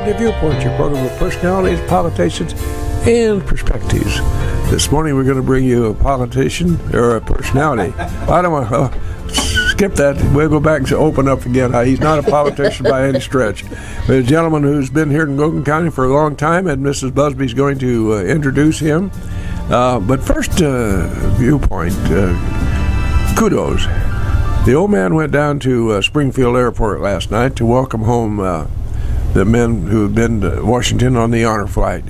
to Viewpoint, your program with personalities, politicians, and perspectives. This morning we're going to bring you a politician or a personality. I don't want to skip that. We'll go back and open up again. He's not a politician by any stretch. But a gentleman who's been here in Logan County for a long time, and Mrs. Busby's going to introduce him. But first, Viewpoint, kudos. The old man went down to Springfield Airport last night to welcome home the men who had been to Washington on the honor flight.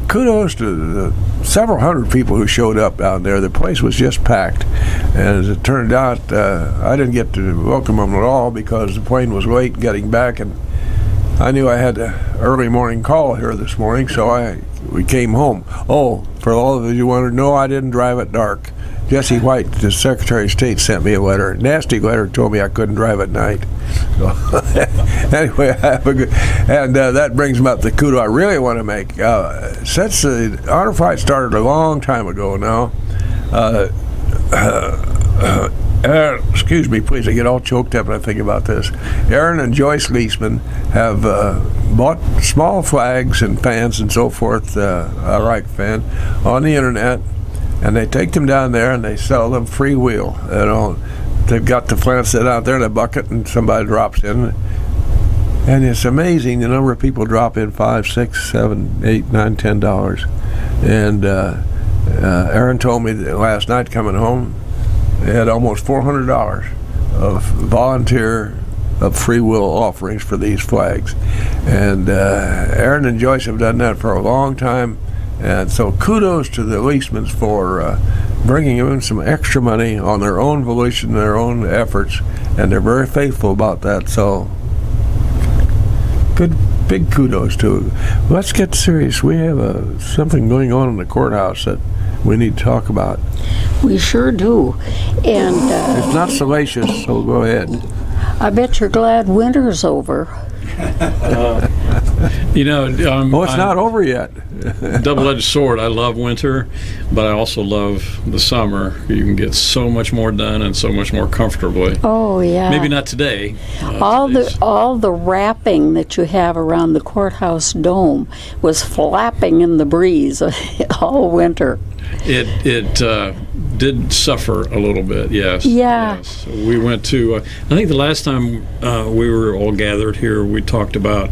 Kudos to the several hundred people who showed up down there. The place was just packed. And as it turned out, I didn't get to welcome them at all because the plane was late getting back, and I knew I had an early morning call here this morning, so we came home. Oh, for all of you who wanted to know, I didn't drive at dark. Jesse White, the Secretary of State, sent me a letter, nasty letter, told me I couldn't drive at night. So, anyway, that brings me up the kudo I really want to make. Since the honor flight started a long time ago now, excuse me, please, I get all choked up when I think about this. Aaron and Joyce Leisman have bought small flags and fans and so forth, I like fan, on the internet. And they take them down there and they sell them free wheel. You know, they've got the flag set out there in a bucket and somebody drops in. And it's amazing the number of people drop in $5, $6, $7, $8, $9, $10. And Aaron told me that last night coming home, they had almost $400 of volunteer of free will offerings for these flags. And Aaron and Joyce have done that for a long time. And so kudos to the Leismans for bringing in some extra money on their own volition, their own efforts, and they're very faithful about that. So good, big kudos to them. Let's get serious. We have something going on in the courthouse that we need to talk about. We sure do. And it's not salacious, so go ahead. I bet you're glad winter's over. It's not over yet. Double-edged sword. I love winter, but I also love the summer. You can get so much more done and so much more comfortably. Oh yeah. Maybe not today. All the wrapping that you have around the courthouse dome was flapping in the breeze all winter. It did suffer a little bit, yes. Yeah. Yes. We went to, I think the last time we were all gathered here, we talked about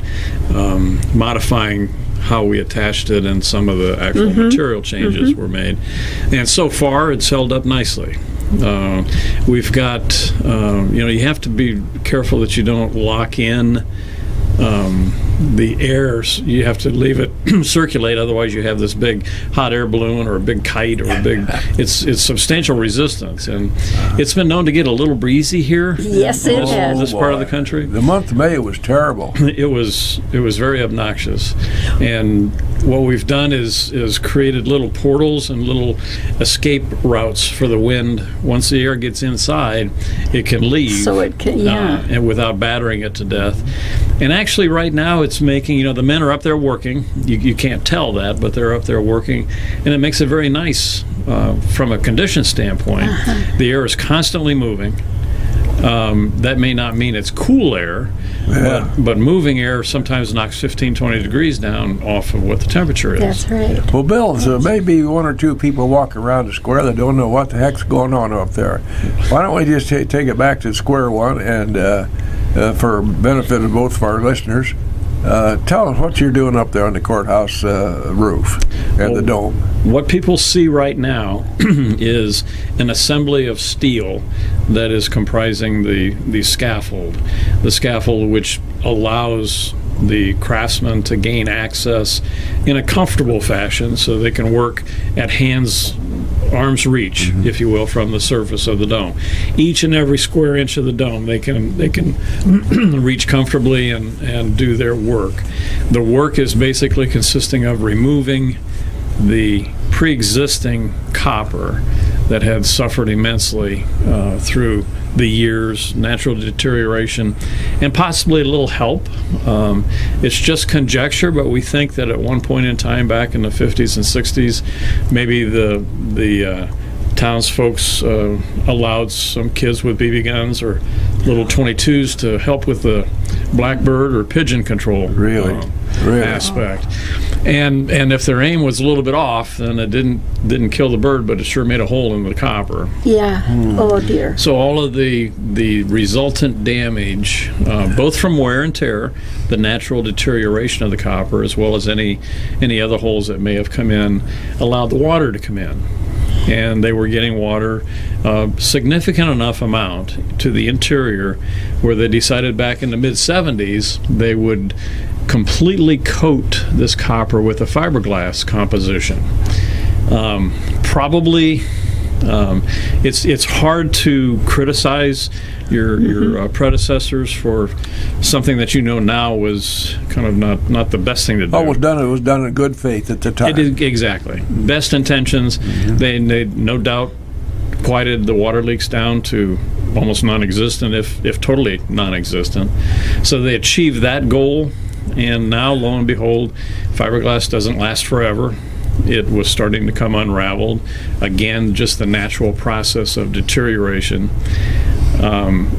modifying how we attached it, and some of the actual material changes were made. And so far, it's held up nicely. We've got, you have to be careful that you don't lock in the air. You have to leave it circulate, otherwise you have this big hot air balloon or a big kite or a big it's substantial resistance, and it's been known to get a little breezy here. Yes, it has. This part of the country. The month of May was terrible. It was very obnoxious, and what we've done is created little portals and little escape routes for the wind. Once the air gets inside, it can leave. So it can, yeah. And without battering it to death. And actually, right now, it's making, the men are up there working. You can't tell that, but they're up there working. And it makes it very nice from a condition standpoint. The air is constantly moving. That may not mean it's cool air, but moving air sometimes knocks 15, 20 degrees down off of what the temperature is. That's right. Well, Bill, so maybe one or two people walk around the square that don't know what the heck's going on up there. Why don't we just take it back to square one and for benefit of both of our listeners, tell us what you're doing up there on the courthouse roof and the dome. What people see right now is an assembly of steel that is comprising the scaffold which allows the craftsmen to gain access in a comfortable fashion so they can work at arm's reach, if you will, from the surface of the dome. Each and every square inch of the dome they can reach comfortably and do their work. The work is basically consisting of removing the pre-existing copper that had suffered immensely through the years, natural deterioration, and possibly a little help. It's just conjecture, but we think that at one point in time back in the 50s and 60s, maybe the townsfolks allowed some kids with BB guns or little .22s to help with the blackbird or pigeon control Really? aspect. And if their aim was a little bit off, then it didn't kill the bird, but it sure made a hole in the copper. Yeah. Oh dear. So all of the resultant damage, both from wear and tear, the natural deterioration of the copper, as well as any other holes that may have come in, allowed the water to come in. And they were getting water, significant enough amount to the interior, where they decided back in the mid-70s they would completely coat this copper with a fiberglass composition. Probably, it's hard to criticize your predecessors for something that you know now was kind of not the best thing to do. It was done in good faith at the time. Exactly. Best intentions. They no doubt quieted the water leaks down to almost non-existent, if totally non-existent. So they achieved that goal, and now, lo and behold, fiberglass doesn't last forever. It was starting to come unraveled. Again, just the natural process of deterioration.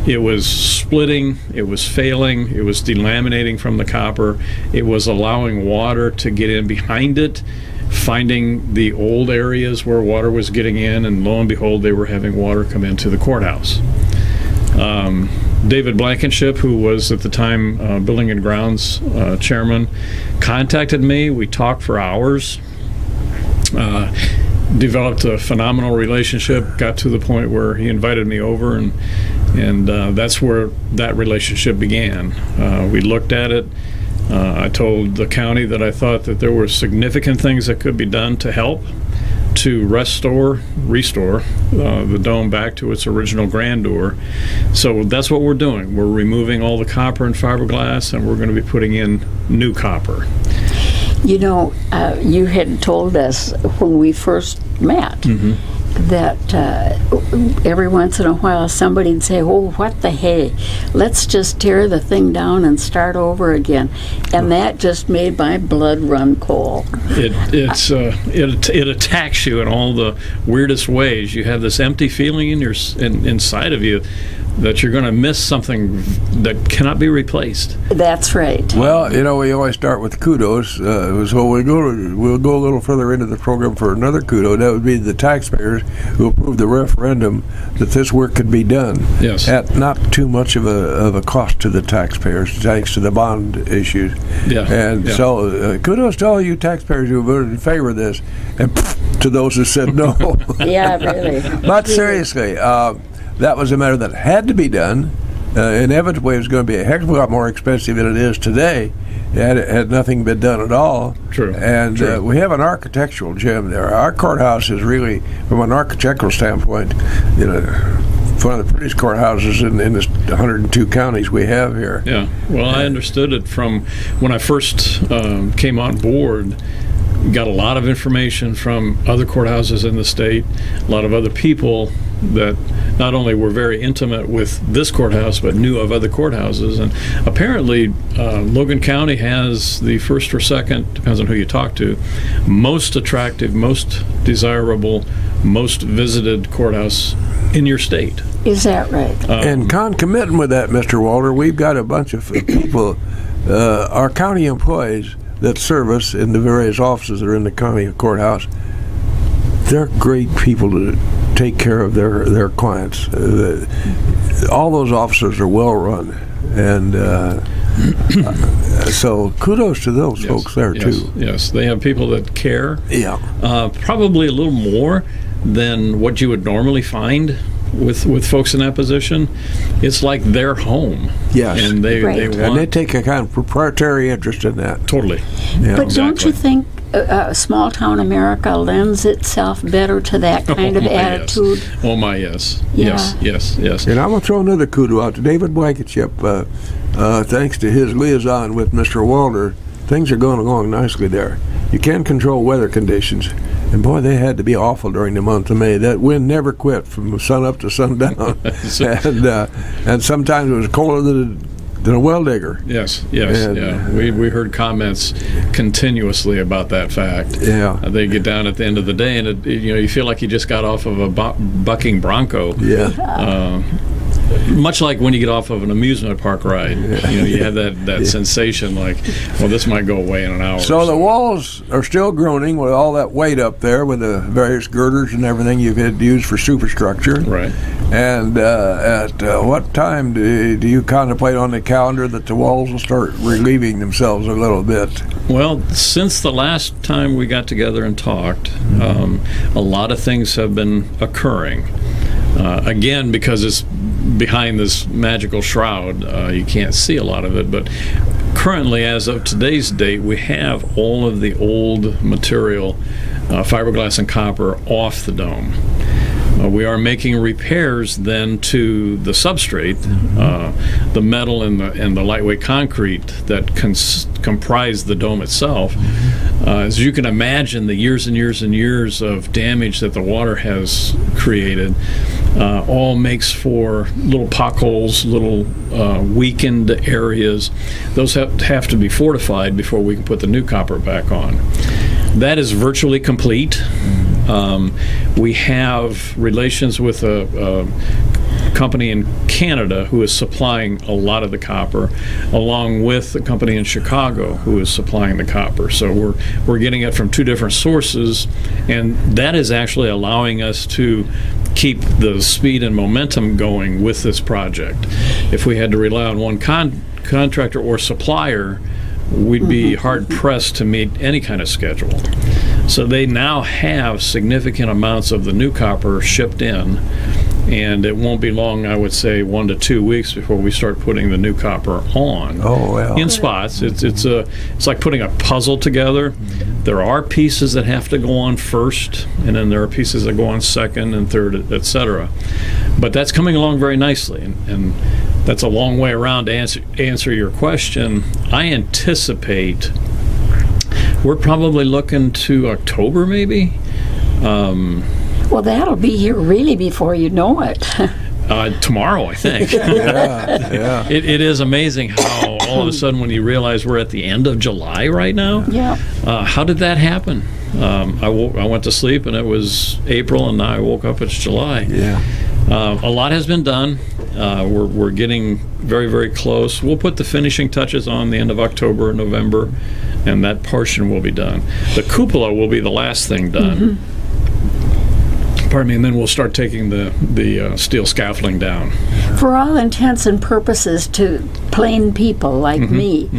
It was splitting, it was failing, it was delaminating from the copper, it was allowing water to get in behind it, finding the old areas where water was getting in, and lo and behold, they were having water come into the courthouse. David Blankenship, who was at the time Building and Grounds chairman, contacted me. We talked for hours. Developed a phenomenal relationship, got to the point where he invited me over, and that's where that relationship began. We looked at it. I told the county that I thought that there were significant things that could be done to help to restore the dome back to its original grandeur. So that's what we're doing. We're removing all the copper and fiberglass, and we're going to be putting in new copper. You know, you had told us when we first met that every once in a while somebody'd say, "Oh, what the hey, let's just tear the thing down and start over again," and that just made my blood run cold. It attacks you in all the weirdest ways. You have this empty feeling inside of you that you're going to miss something that cannot be replaced. That's right. Well, you know, we always start with kudos. So we'll go a little further into the program for another kudo. That would be the taxpayers who approved the referendum that this work could be done. Yes. At not too much of a cost to the taxpayers, thanks to the bond issues. Yeah. And so kudos to all you taxpayers who voted in favor of this, and to those who said no. Yeah, really. But seriously, that was a matter that had to be done. Inevitably, it was going to be a heck of a lot more expensive than it is today. Had nothing been done at all. True. And True. We have an architectural gem there. Our courthouse is really, from an architectural standpoint, one of the prettiest courthouses in the 102 counties we have here. Yeah. Well, I understood it from when I first came on board. Got a lot of information from other courthouses in the state, a lot of other people that not only were very intimate with this courthouse, but knew of other courthouses. And apparently, Logan County has the first or second, depends on who you talk to, most attractive, most desirable, most visited courthouse in your state. Is that right? And concomitant with that, Mr. Walter, we've got a bunch of people, our county employees that serve us in the various offices that are in the county courthouse. They're great people to take care of their clients. All those officers are well run, and so kudos to those folks there too. Yes, they have people that care. Yeah. Probably a little more than what you would normally find with folks in that position. It's like their home. Yes. And they want, and they take a kind of proprietary interest in that. Totally. Yeah. But don't you think small town America lends itself better to that kind of attitude? Yes. Oh my, yes. Yeah. Yes. And I'm going to throw another kudo out to David Blankenship. Thanks to his liaison with Mr. Walter, things are going along nicely there. You can control weather conditions. And boy, they had to be awful during the month of May. That wind never quit from sun up to sundown. And sometimes it was colder than a well digger. Yes. We heard comments continuously about that fact. Yeah. They get down at the end of the day, and you feel like you just got off of a bucking bronco. Yeah. much like when you get off of an amusement park ride, you have that sensation like, well, this might go away in an hour. So the walls are still groaning with all that weight up there with the various girders and everything you've had to use for superstructure. Right. And at what time do you contemplate on the calendar that the walls will start relieving themselves a little bit? Well, since the last time we got together and talked, a lot of things have been occurring. Again, because it's behind this magical shroud, you can't see a lot of it, but currently, as of today's date, we have all of the old material, fiberglass and copper, off the dome. We are making repairs then to the substrate, the metal and the lightweight concrete that comprise the dome itself. As you can imagine, the years and years and years of damage that the water has created all makes for little potholes, little weakened areas. Those have to be fortified before we can put the new copper back on. That is virtually complete. We have relations with a company in Canada who is supplying a lot of the copper, along with a company in Chicago who is supplying the copper. So we're getting it from two different sources, and that is actually allowing us to keep the speed and momentum going with this project. If we had to rely on one contractor or supplier, we'd be hard-pressed to meet any kind of schedule. So they now have significant amounts of the new copper shipped in, and it won't be long, I would say 1 to 2 weeks before we start putting the new copper on. Oh, well. In spots. It's like putting a puzzle together. There are pieces that have to go on first, and then there are pieces that go on second and third, etc. But that's coming along very nicely, and that's a long way around to answer your question. I anticipate we're probably looking to October, maybe. Well, that'll be here really before you know it. Tomorrow, I think. Yeah. It is amazing how all of a sudden when you realize we're at the end of July right now. Yeah. How did that happen? I went to sleep and it was April, and now I woke up, it's July. Yeah. A lot has been done. We're getting very, very close. We'll put the finishing touches on the end of October and November, and that portion will be done. The cupola will be the last thing done. Pardon me, and then we'll start taking the steel scaffolding down. For all intents and purposes, to plain people like me,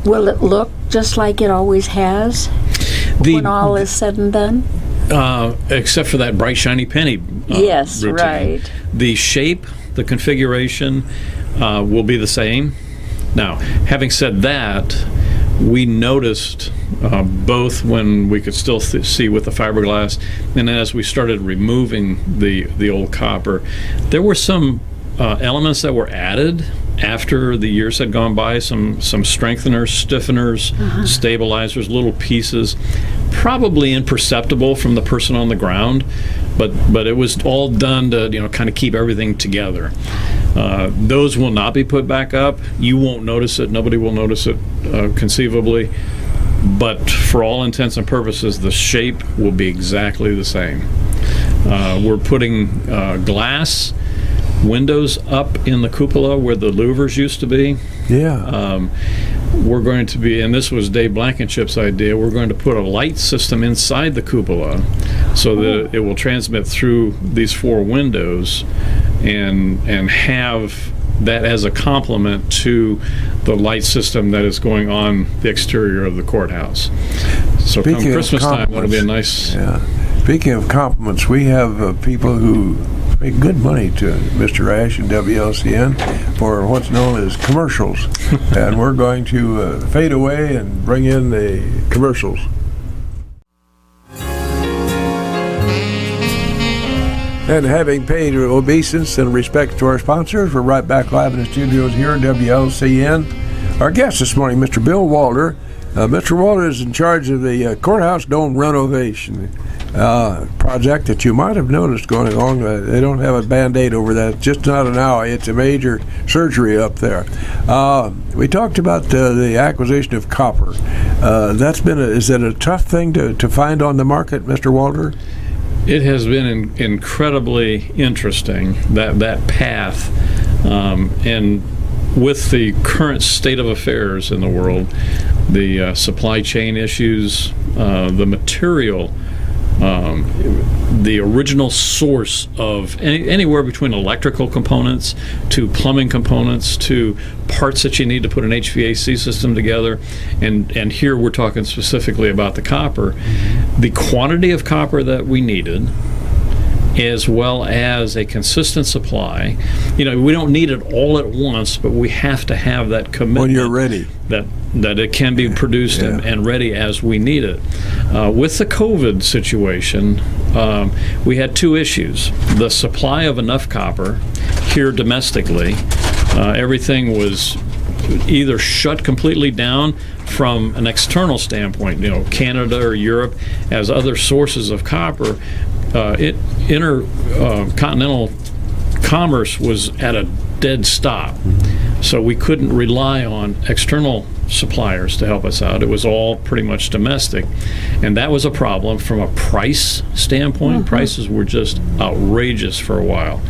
will it look just like it always has when all is said and done? Except for that bright, shiny penny Yes, routine. right. The shape, the configuration will be the same. Now, having said that, we noticed both when we could still see with the fiberglass, and as we started removing the old copper, there were some elements that were added after the years had gone by, some strengtheners, stiffeners, stabilizers, little pieces, probably imperceptible from the person on the ground, but it was all done to kind of keep everything together. Those will not be put back up. You won't notice it. Nobody will notice it, conceivably. But for all intents and purposes, the shape will be exactly the same. We're putting glass windows up in the cupola where the louvers used to be. Yeah. We're going to be, and this was Dave Blankenship's idea, we're going to put a light system inside the cupola so that it will transmit through these 4 windows and have that as a complement to the light system that is going on the exterior of the courthouse. So come Christmas time, that'll be a nice... Yeah. Speaking of compliments, we have people who make good money to Mr. Ash and WLCN for what's known as commercials. And we're going to fade away and bring in the commercials. And having paid obeisance and respect to our sponsors, we're right back live in the studios here at WLCN. Our guest this morning, Mr. Bill Walter. Mr. Walter is in charge of the courthouse dome renovation project that you might have noticed going along. They don't have a Band-Aid over that. It's just not an alley. It's a major surgery up there. We talked about the acquisition of copper. That's been is it a tough thing to find on the market, Mr. Walter? It has been incredibly interesting, that path And with the current state of affairs in the world, the supply chain issues, the material, the original source of anywhere between electrical components to plumbing components to parts that you need to put an HVAC system together, and here we're talking specifically about the copper, the quantity of copper that we needed, as well as a consistent supply. We don't need it all at once, but we have to have that commitment When you're ready. that it can be produced and ready as we need it. With the COVID situation, we had two issues. The supply of enough copper here domestically. Everything was either shut completely down from an external standpoint, Canada or Europe as other sources of copper. Intercontinental commerce was at a dead stop. So we couldn't rely on external suppliers to help us out. It was all pretty much domestic. And that was a problem from a price standpoint. Prices were just outrageous for a while.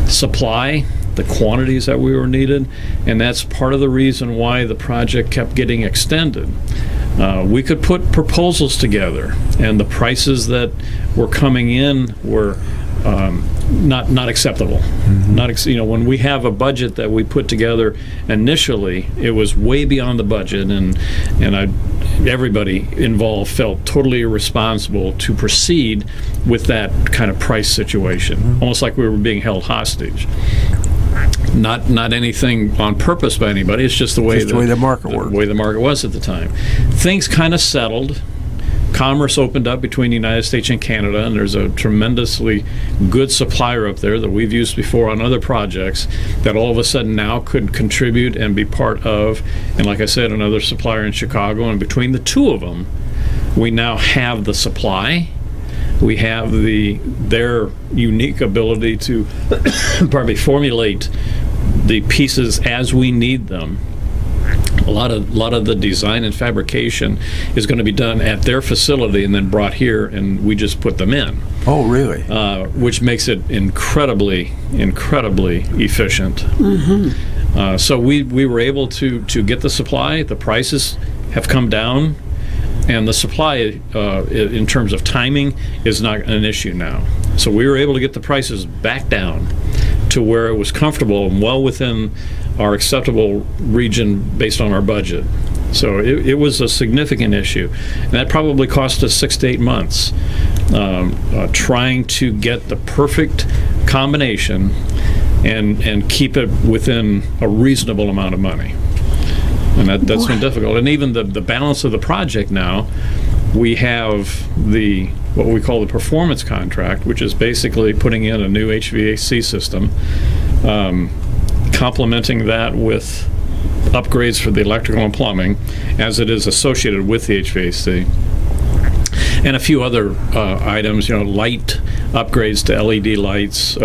Supply, the quantities that we were needed, and that's part of the reason why the project kept getting extended. We could put proposals together, and the prices that were coming in were not acceptable. When we have a budget that we put together initially, it was way beyond the budget, and everybody involved felt totally irresponsible to proceed with that kind of price situation, almost like we were being held hostage. Not anything on purpose by anybody. It's just the way the market worked. The way the market was at the time. Things kind of settled. Commerce opened up between the United States and Canada, and there's a tremendously good supplier up there that we've used before on other projects that all of a sudden now could contribute and be part of. And like I said, another supplier in Chicago. And between the two of them, we now have the supply. We have their unique ability to formulate the pieces as we need them. A lot of the design and fabrication is going to be done at their facility and then brought here, and we just put them in. Oh, really? Which makes it incredibly efficient. So we were able to get the supply. The prices have come down, and the supply, in terms of timing, is not an issue now. So we were able to get the prices back down to where it was comfortable and well within our acceptable region based on our budget. So it was a significant issue. And that probably cost us 6 to 8 months trying to get the perfect combination and keep it within a reasonable amount of money. And that's been difficult. And even the balance of the project now, we have what we call the performance contract, which is basically putting in a new HVAC system, complementing that with upgrades for the electrical and plumbing as it is associated with the HVAC. And a few other items, light upgrades to LED lights,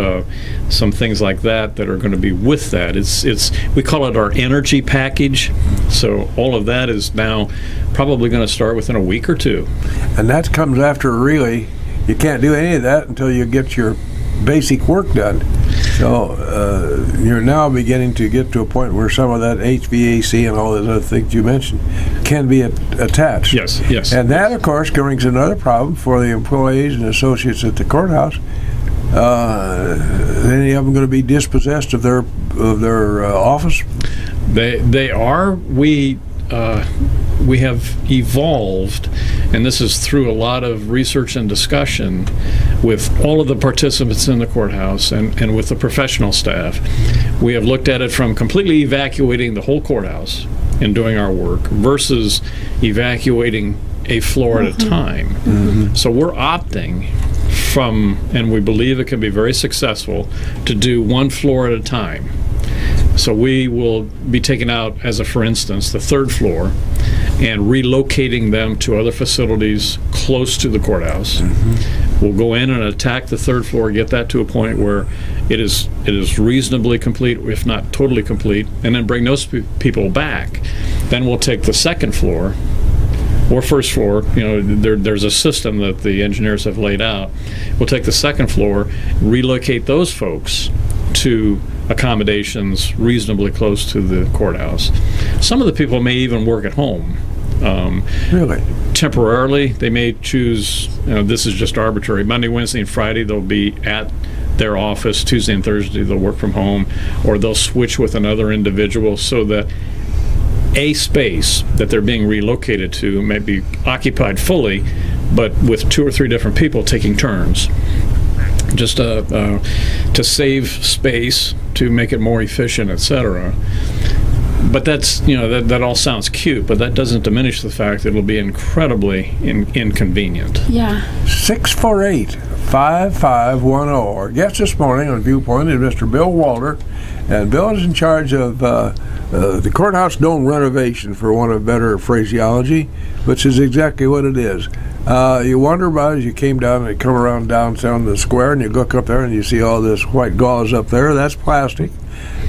some things like that are going to be with that. We call it our energy package. So all of that is now probably going to start within a week or two. And that comes after you can't do any of that until you get your basic work done. So you're now beginning to get to a point where some of that HVAC and all those other things you mentioned can be attached. Yes. And that, of course, brings another problem for the employees and associates at the courthouse. Any of them going to be dispossessed of their office? They are. We have evolved, and this is through a lot of research and discussion with all of the participants in the courthouse and with the professional staff. We have looked at it from completely evacuating the whole courthouse and doing our work versus evacuating a floor at a time. So we're opting from, and we believe it can be very successful, to do one floor at a time. So we will be taking out, for instance, the third floor and relocating them to other facilities close to the courthouse. We'll go in and attack the third floor, get that to a point where it is reasonably complete, if not totally complete, and then bring those people back. Then we'll take the second floor or first floor. There's a system that the engineers have laid out. We'll take the second floor, relocate those folks to accommodations reasonably close to the courthouse. Some of the people may even work at home. Really? Temporarily, they may choose, this is just arbitrary, Monday, Wednesday, and Friday they'll be at their office. Tuesday and Thursday they'll work from home, or they'll switch with another individual so that a space that they're being relocated to may be occupied fully, but with 2 or 3 different people taking turns. Just to save space, to make it more efficient, etc. But that's, that all sounds cute, but that doesn't diminish the fact that it'll be incredibly inconvenient. Yeah. 648-5510. Our guest this morning on Viewpoint is Mr. Bill Walter, and Bill is in charge of the courthouse dome renovation, for want of better phraseology, which is exactly what it is. You wonder about it as you came down and come around downtown the square, and you look up there and you see all this white gauze up there. That's plastic,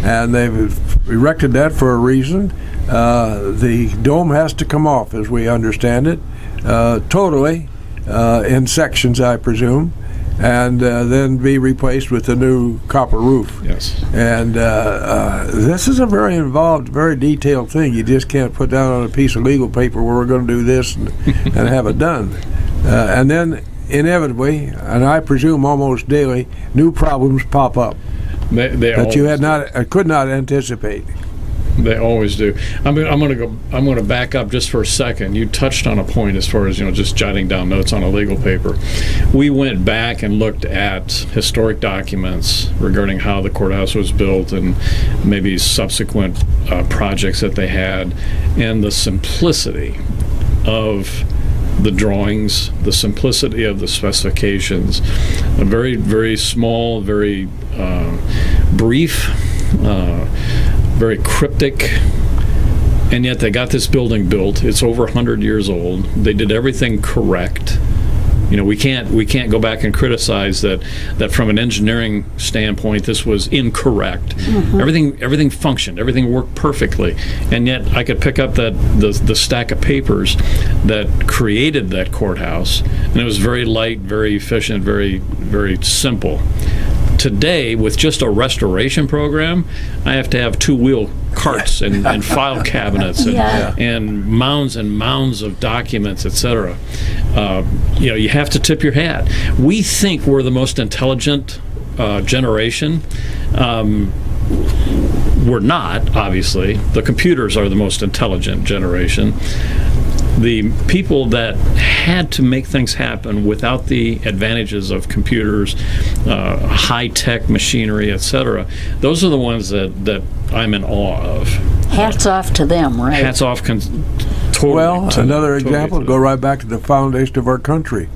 and they've erected that for a reason. The dome has to come off, as we understand it, totally, in sections, I presume, and then be replaced with a new copper roof. Yes. And this is a very involved, very detailed thing. You just can't put down on a piece of legal paper where we're going to do this and have it done. And then inevitably, and I presume almost daily, new problems pop up that you could not anticipate. They always do. I'm going to back up just for a second. You touched on a point as far as just jotting down notes on a legal paper. We went back and looked at historic documents regarding how the courthouse was built and maybe subsequent projects that they had, and the simplicity of the drawings, the simplicity of the specifications. A very, very small, very brief, very cryptic, and yet they got this building built. It's over 100 years old. They did everything correct. We can't go back and criticize that from an engineering standpoint this was incorrect. Mm-hmm. Everything functioned, everything worked perfectly, and yet I could pick up the stack of papers that created that courthouse, and it was very light, very efficient, very, very simple. Today, with just a restoration program, I have to have 2-wheel carts and file cabinets and mounds of documents, etc. You have to tip your hat. We think we're the most intelligent generation. We're not, obviously. The computers are the most intelligent generation. The people that had to make things happen without the advantages of computers, high-tech machinery, etc., those are the ones that I'm in awe of. Hats off to them, right? Hats off totally. Well, another example, go right back to the foundation of our country.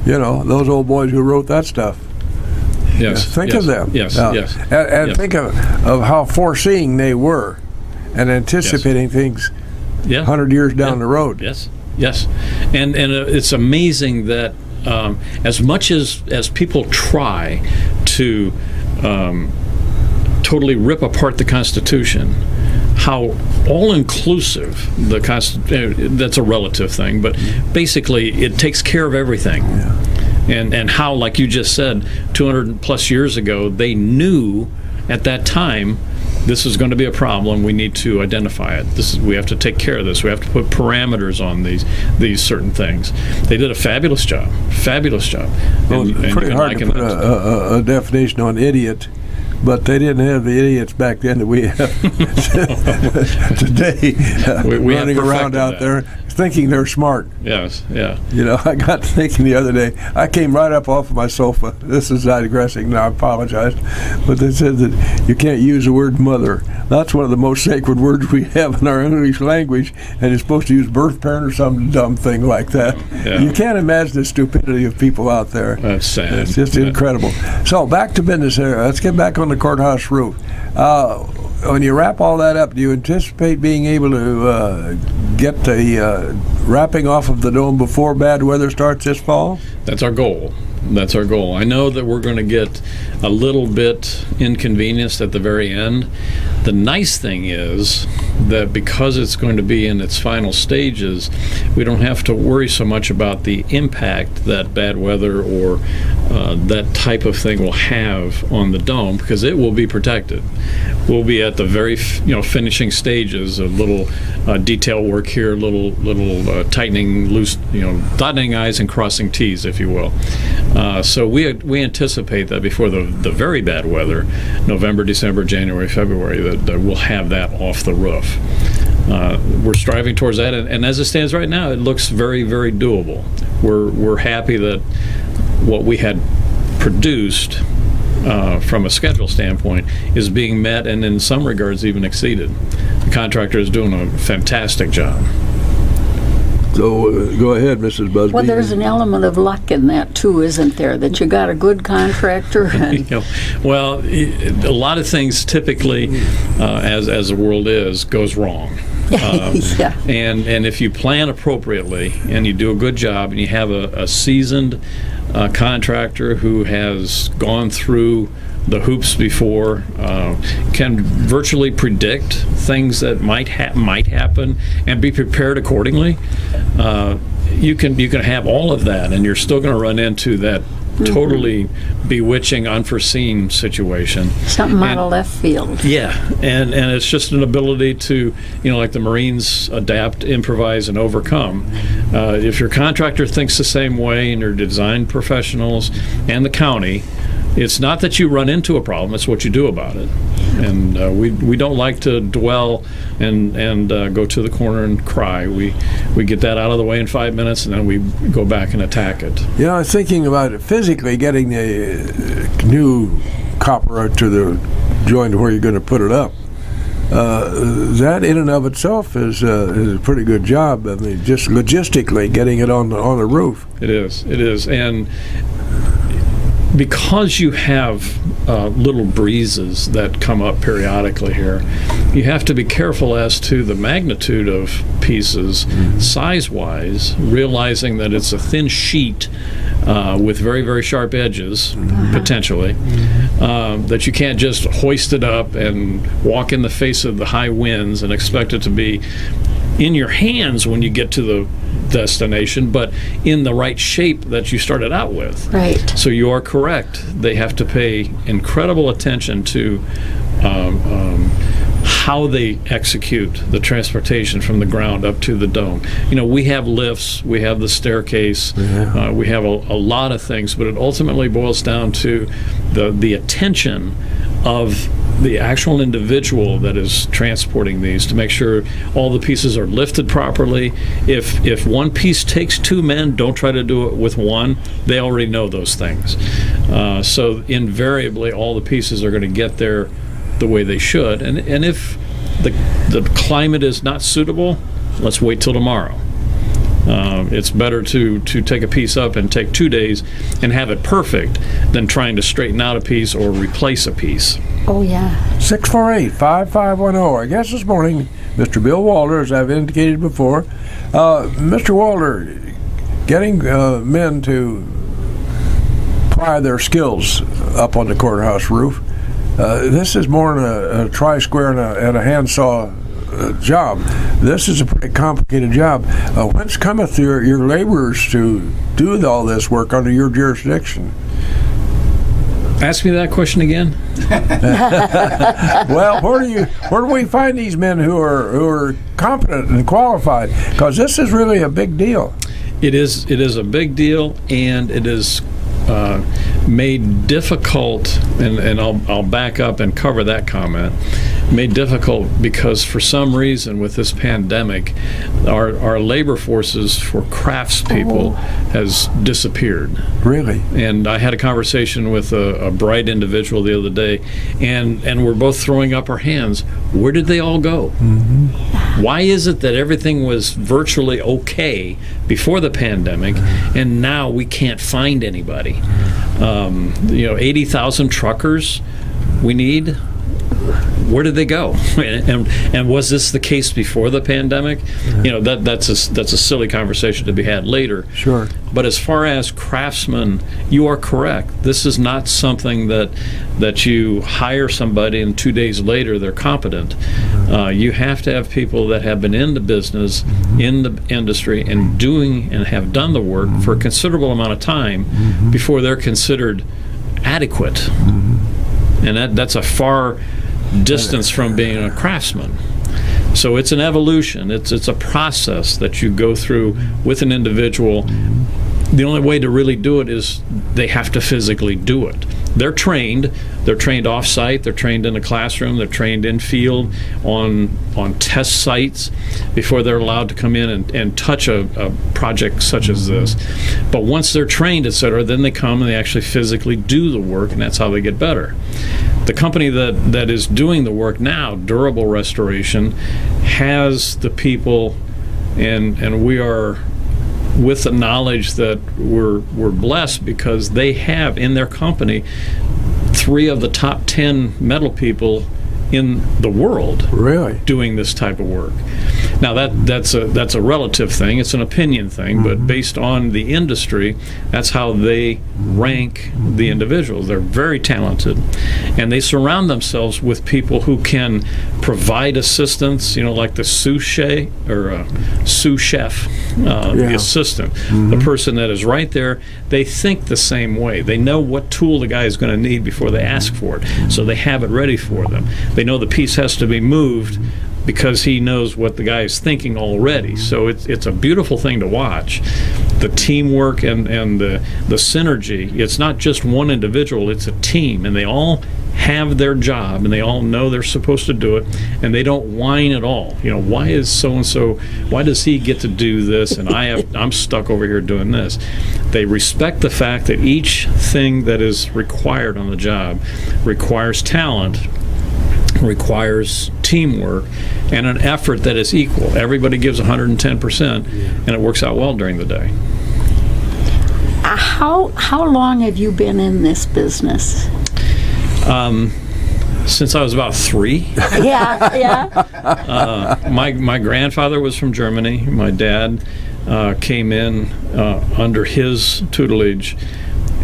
Those old boys who wrote that stuff. Yes. Think of them. Yes, yes. And think of how foreseeing they were and anticipating things 100 years down the road. Yes, and it's amazing that as much as people try to totally rip apart the Constitution, how all-inclusive the Constitution, that's a relative thing, but basically it takes care of everything. Yeah. And how, like you just said, 200 plus years ago, they knew at that time this is going to be a problem. We need to identify it. We have to take care of this. We have to put parameters on these certain things. They did a fabulous job. Well, it's pretty hard to put a definition on idiot, but they didn't have the idiots back then that we have today. We running around out there thinking they're smart. Yes, yeah. I got thinking the other day, I came right up off of my sofa. This is digressing now, I apologize. But they said that you can't use the word mother. That's one of the most sacred words we have in our English language, and you're supposed to use birth parent or some dumb thing like that. Yeah. You can't imagine the stupidity of people out there. That's sad. It's just incredible. So back to business here. Let's get back on the courthouse roof. When you wrap all that up, do you anticipate being able to get the wrapping off of the dome before bad weather starts this fall? That's our goal. That's our goal. I know that we're going to get a little bit inconvenienced at the very end. The nice thing is that because it's going to be in its final stages, we don't have to worry so much about the impact that bad weather or that type of thing will have on the dome, because it will be protected. We'll be at the very finishing stages of little detail work here, little tightening, loose, dotting I's and crossing T's, if you will. So we anticipate that before the very bad weather, November, December, January, February, that we'll have that off the roof. We're striving towards that, and as it stands right now, it looks very, very doable. We're happy that what we had produced from a schedule standpoint is being met, and in some regards even exceeded. The contractor is doing a fantastic job. So go ahead, Mrs. Busby. Well, there's an element of luck in that too, isn't there? That you got a good contractor. And Well, a lot of things typically, as the world is, goes wrong. yeah. And if you plan appropriately and you do a good job and you have a seasoned contractor who has gone through the hoops before, can virtually predict things that might happen and be prepared accordingly, you can have all of that, and you're still going to run into that totally bewitching, unforeseen situation. Something out of left field. Yeah, and it's just an ability to, like the Marines, adapt, improvise, and overcome. If your contractor thinks the same way, and your design professionals and the county, it's not that you run into a problem, it's what you do about it. And we don't like to dwell and go to the corner and cry. We get that out of the way in 5 minutes, and then we go back and attack it. I was thinking about it physically, getting the new copper to the joint where you're going to put it up. That in and of itself is a pretty good job. I mean, just logistically getting it on the roof. It is, and because you have little breezes that come up periodically here, you have to be careful as to the magnitude of pieces, size-wise, realizing that it's a thin sheet with very, very sharp edges, potentially, that you can't just hoist it up and walk in the face of the high winds and expect it to be in your hands when you get to the destination, but in the right shape that you started out with. Right. So you are correct. They have to pay incredible attention to how they execute the transportation from the ground up to the dome. We have lifts, we have the staircase, we have a lot of things, but it ultimately boils down to the attention of the actual individual that is transporting these, to make sure all the pieces are lifted properly. If one piece takes two men, don't try to do it with one. They already know those things. So invariably, all the pieces are going to get there the way they should. And if the climate is not suitable, let's wait till tomorrow. It's better to take a piece up and take 2 days and have it perfect than trying to straighten out a piece or replace a piece. Oh, yeah. 648-5510. I guess this morning, Mr. Bill Walter, as I've indicated before. Mr. Walter, getting men to apply their skills up on the courthouse roof, this is more than a tri-square and a handsaw job. This is a pretty complicated job. Whence cometh your laborers to do all this work under your jurisdiction? Ask me that question again. Well, where do we find these men who are competent and qualified? Because this is really a big deal. It is a big deal, and it is made difficult, and I'll back up and cover that comment. Made difficult because for some reason with this pandemic, our labor forces for craftspeople has disappeared. Really? And I had a conversation with a bright individual the other day, and we're both throwing up our hands. Where did they all go? Mm-hmm. Why is it that everything was virtually okay before the pandemic, and now we can't find anybody? 80,000 truckers we need. where did they go? And was this the case before the pandemic? That's a silly conversation to be had later. Sure. But as far as craftsmen, you are correct. This is not something that you hire somebody and 2 days later they're competent. You have to have people that have been in the business, in the industry, and have done the work for a considerable amount of time before they're considered adequate. And that's a far distance from being a craftsman. So it's an evolution. It's a process that you go through with an individual. The only way to really do it is they have to physically do it. They're trained off-site, they're trained in a classroom, they're trained in field, on test sites before they're allowed to come in and touch a project such as this. But once they're trained, etc., then they come and they actually physically do the work, and that's how they get better. The company that is doing the work now, Durable Restoration, has the people, and we are with the knowledge that we're blessed because they have in their company 3 of the top 10 metal people in the world Really? doing this type of work. Now that's a relative thing, it's an opinion thing, but based on the industry, that's how they rank the individuals. They're very talented, and they surround themselves with people who can provide assistance, like the sous chef, the assistant, the person that is right there. They think the same way. They know what tool the guy is going to need before they ask for it, so they have it ready for them. They know the piece has to be moved because he knows what the guy is thinking already. So it's a beautiful thing to watch. The teamwork and the synergy. It's not just one individual, it's a team, and they all have their job and they all know they're supposed to do it, and they don't whine at all. Why is so-and-so, why does he get to do this and I'm stuck over here doing this? They respect the fact that each thing that is required on the job requires talent, requires teamwork, and an effort that is equal. Everybody gives 110%, and it works out well during the day. How long have you been in this business? Since I was about 3. Yeah. My grandfather was from Germany. My dad came in under his tutelage.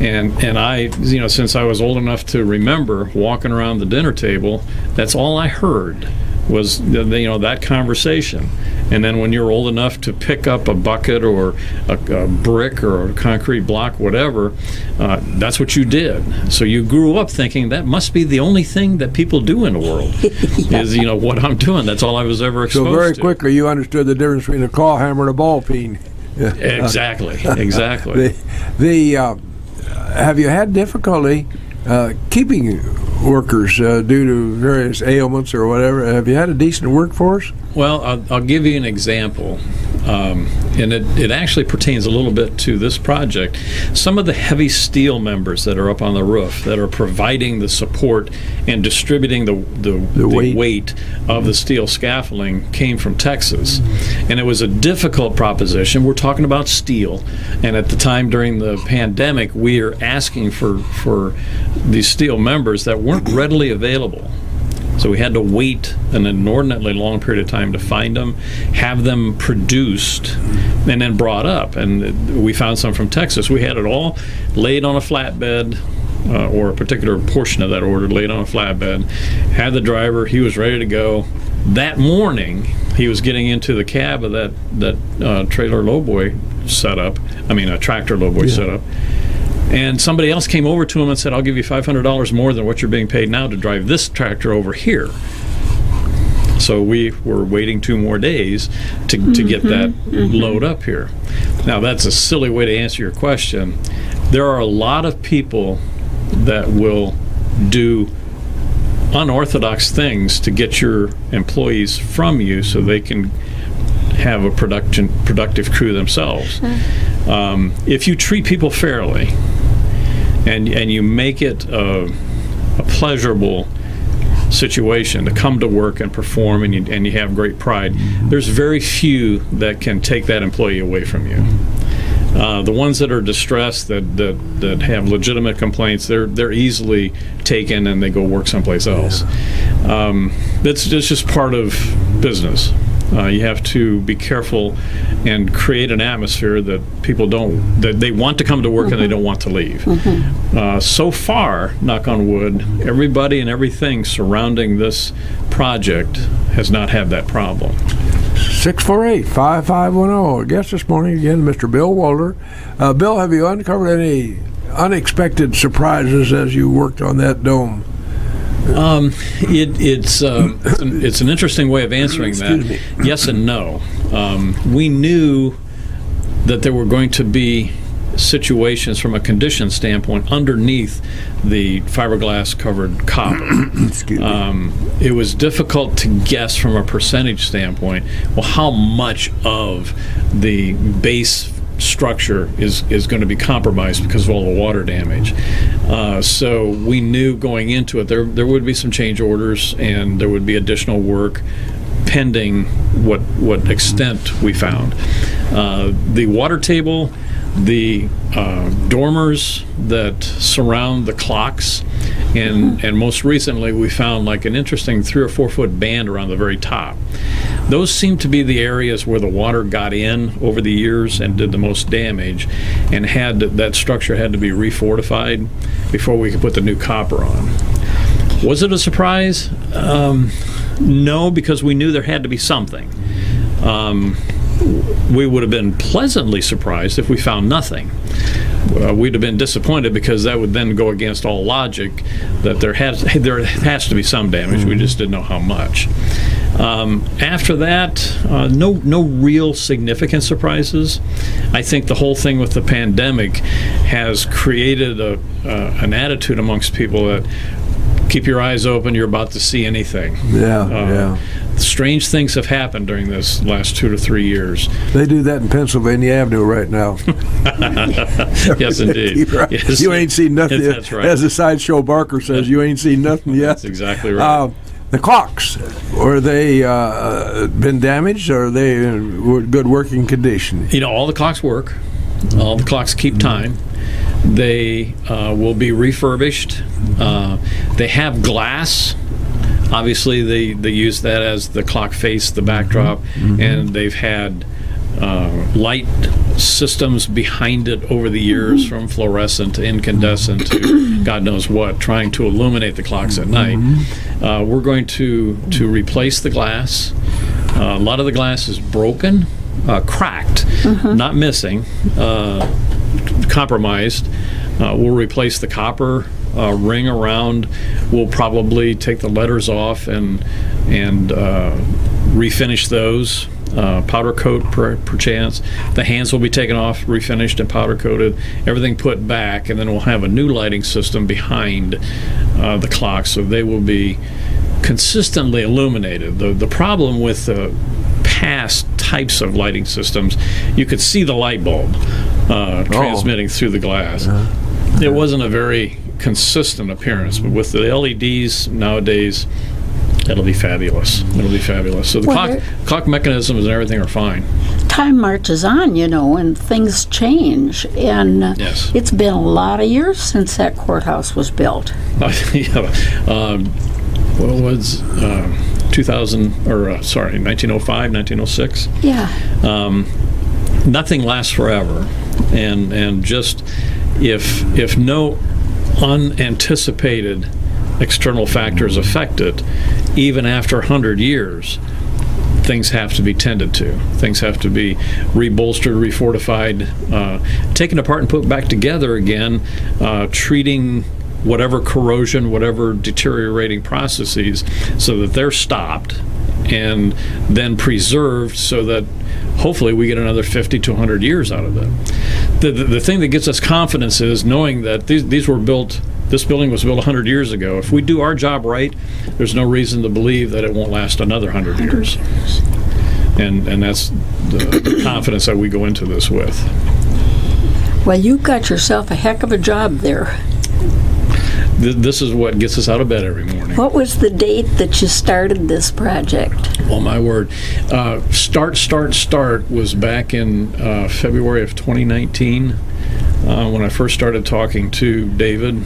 And I, since I was old enough to remember walking around the dinner table, that's all I heard was that conversation. And then when you're old enough to pick up a bucket or a brick or a concrete block, whatever, that's what you did. So you grew up thinking that must be the only thing that people do in the world is what I'm doing. That's all I was ever exposed to. So very quickly you understood the difference between a claw hammer and a ball peen. Exactly. Have you had difficulty keeping workers due to various ailments or whatever? Have you had a decent workforce? Well, I'll give you an example, and it actually pertains a little bit to this project. Some of the heavy steel members that are up on the roof that are providing the support and distributing the weight of the steel scaffolding came from Texas, and it was a difficult proposition. We're talking about steel, and at the time during the pandemic, we are asking for these steel members that weren't readily available. So we had to wait an inordinately long period of time to find them, have them produced, and then brought up. And we found some from Texas. We had it all laid on a flatbed, or a particular portion of that order laid on a flatbed. Had the driver, he was ready to go. That morning, he was getting into the cab of that trailer lowboy setup. A tractor lowboy setup. And somebody else came over to him and said, I'll give you $500 more than what you're being paid now to drive this tractor over here. So we were waiting 2 more days to get that load up here. Now, that's a silly way to answer your question. There are a lot of people that will do unorthodox things to get your employees from you so they can have a productive crew themselves. If you treat people fairly and you make it a pleasurable situation to come to work and perform, and you have great pride, there's very few that can take that employee away from you. The ones that are distressed, that have legitimate complaints, they're easily taken and they go work someplace else. That's just part of business. You have to be careful and create an atmosphere that people that they want to come to work and they don't want to leave. So far, knock on wood, everybody and everything surrounding this project has not had that problem. 648-5510. Our guest this morning again, Mr. Bill Walter. Bill, have you uncovered any unexpected surprises as you worked on that dome? It's an interesting way of answering that. Yes and no. We knew that there were going to be situations from a condition standpoint underneath the fiberglass covered copper. It was difficult to guess from a percentage standpoint, well, how much of the base structure is going to be compromised because of all the water damage. So we knew going into it there would be some change orders and there would be additional work pending what extent we found. The water table, the dormers that surround the clocks, and most recently we found like an interesting 3 or 4 foot band around the very top. Those seem to be the areas where the water got in over the years and did the most damage, and that structure had to be refortified before we could put the new copper on. Was it a surprise? No, because we knew there had to be something. We would have been pleasantly surprised if we found nothing. We'd have been disappointed because that would then go against all logic that there has to be some damage. We just didn't know how much. After that, no real significant surprises. I think the whole thing with the pandemic has created an attitude amongst people that keep your eyes open, you're about to see anything. Strange things have happened during this last 2 to 3 years. They do that in Pennsylvania Avenue right now. Yes, indeed. Yes. You ain't seen nothing. That's right. As the Sideshow Barker says, you ain't seen nothing yet. That's exactly right. The clocks, were they been damaged, or are they in good working condition? All the clocks work. All the clocks keep time. They will be refurbished. They have glass. Obviously, they use that as the clock face, the backdrop, and they've had light systems behind it over the years, from fluorescent to incandescent to God knows what, trying to illuminate the clocks at night. We're going to replace the glass. A lot of the glass is broken, cracked, not missing, compromised. We'll replace the copper ring around. We'll probably take the letters off and refinish those. Powder coat perchance. The hands will be taken off, refinished and powder coated, everything put back, and then we'll have a new lighting system behind the clock, so they will be consistently illuminated. The problem with the past types of lighting systems, you could see the light bulb transmitting through the glass. It wasn't a very consistent appearance, but with the LEDs nowadays, it'll be fabulous. It'll be fabulous. So the clock mechanisms and everything are fine. Time marches on, and things change. And Yes. It's been a lot of years since that courthouse was built. What was 1905, 1906? Yeah. Nothing lasts forever, and just if no unanticipated external factors affect it, even after 100 years, things have to be tended to. Things have to be rebolstered, refortified, taken apart and put back together again, treating whatever corrosion, whatever deteriorating processes, so that they're stopped and then preserved, so that hopefully we get another 50 to 100 years out of it. The thing that gives us confidence is knowing that these were built. This building was built 100 years ago. If we do our job right, there's no reason to believe that it won't last another 100 years. And that's the confidence that we go into this with. Well, you've got yourself a heck of a job there. this is what gets us out of bed every morning. What was the date that you started this project? Oh my word. Start was back in February of 2019 when I first started talking to David.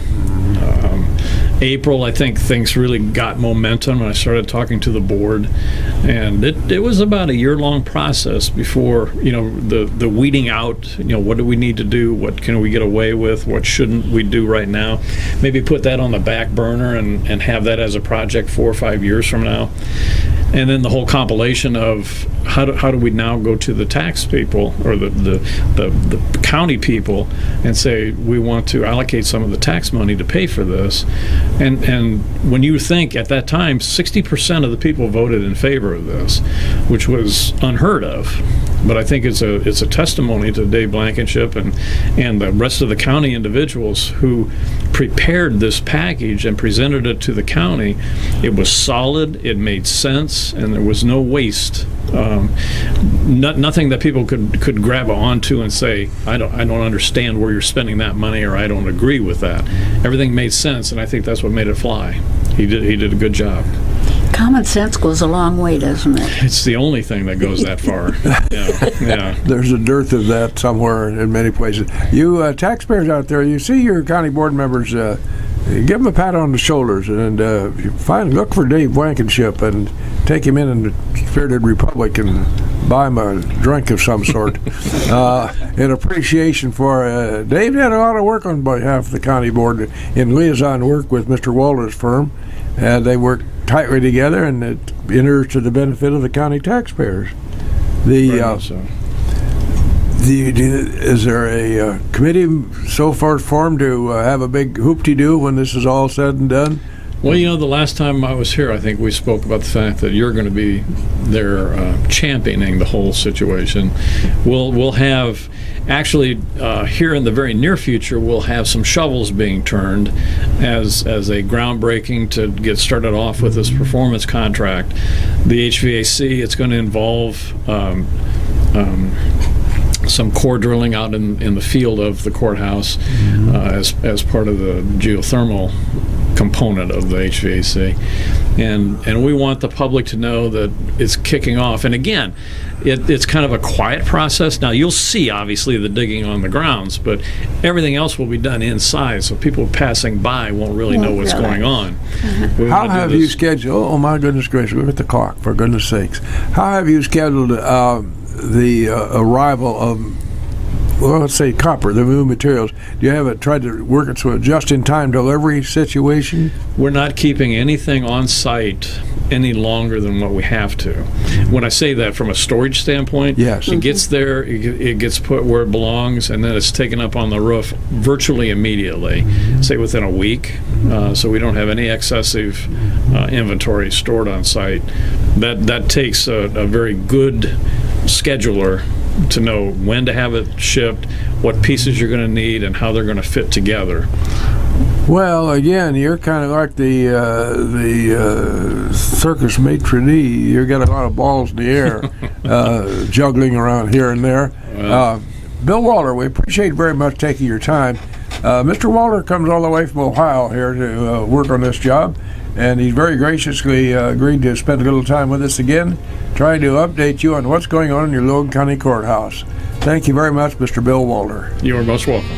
April, I think things really got momentum when I started talking to the board, and it was about a year-long process before, the weeding out, what do we need to do, what can we get away with, what shouldn't we do right now, maybe put that on the back burner and have that as a project 4 or 5 years from now. And then the whole compilation of how do we now go to the tax people or the county people and say we want to allocate some of the tax money to pay for this, and when you think at that time 60% of the people voted in favor of this, which was unheard of. But I think it's a testimony to Dave Blankenship and the rest of the county individuals who prepared this package and presented it to the county. It was solid, it made sense, and there was no waste. Nothing that people could grab onto and say, I don't understand where you're spending that money, or I don't agree with that. Everything made sense, and I think that's what made it fly. He did a good job. Common sense goes a long way, doesn't it? It's the only thing that goes that far. Yeah. There's a dearth of that somewhere in many places. You taxpayers out there, you see your county board members, give them a pat on the shoulders, and look for Dave Blankenship and take him in the Spirited Republic and buy him a drink of some sort. In appreciation for Dave had a lot of work on behalf of the county board in liaison work with Mr. Walter's firm, and they worked tightly together, and it enters to the benefit of the county taxpayers. Is there a committee so far formed to have a big hoop-de-doo when this is all said and done? Well, the last time I was here, I think we spoke about the fact that you're going to be there championing the whole situation. We'll have, actually, here in the very near future, we'll have some shovels being turned as a groundbreaking to get started off with this performance contract. The HVAC, it's going to involve some core drilling out in the field of the courthouse as part of the geothermal component of the HVAC, and we want the public to know that it's kicking off. And again, it's kind of a quiet process. Now you'll see obviously the digging on the grounds, but everything else will be done inside, so people passing by won't really know what's going on. How have you scheduled? Oh my goodness gracious! Look at the clock, for goodness sakes! How have you scheduled the arrival of, well, let's say copper, the new materials? Do you have it tried to work it to a just-in-time delivery situation? We're not keeping anything on site any longer than what we have to. When I say that from a storage standpoint, yes, it gets there, it gets put where it belongs, and then it's taken up on the roof virtually immediately, say within a week, so we don't have any excessive inventory stored on site. That takes a very good scheduler to know when to have it shipped, what pieces you're going to need, and how they're going to fit together. Well, again, you're kind of like the circus maitre d'. You got a lot of balls in the air, juggling around here and there. Bill Walter, we appreciate very much taking your time. Mr. Walter comes all the way from Ohio here to work on this job, and he's very graciously agreed to spend a little time with us again, trying to update you on what's going on in your Logan County Courthouse. Thank you very much, Mr. Bill Walter. You are most welcome.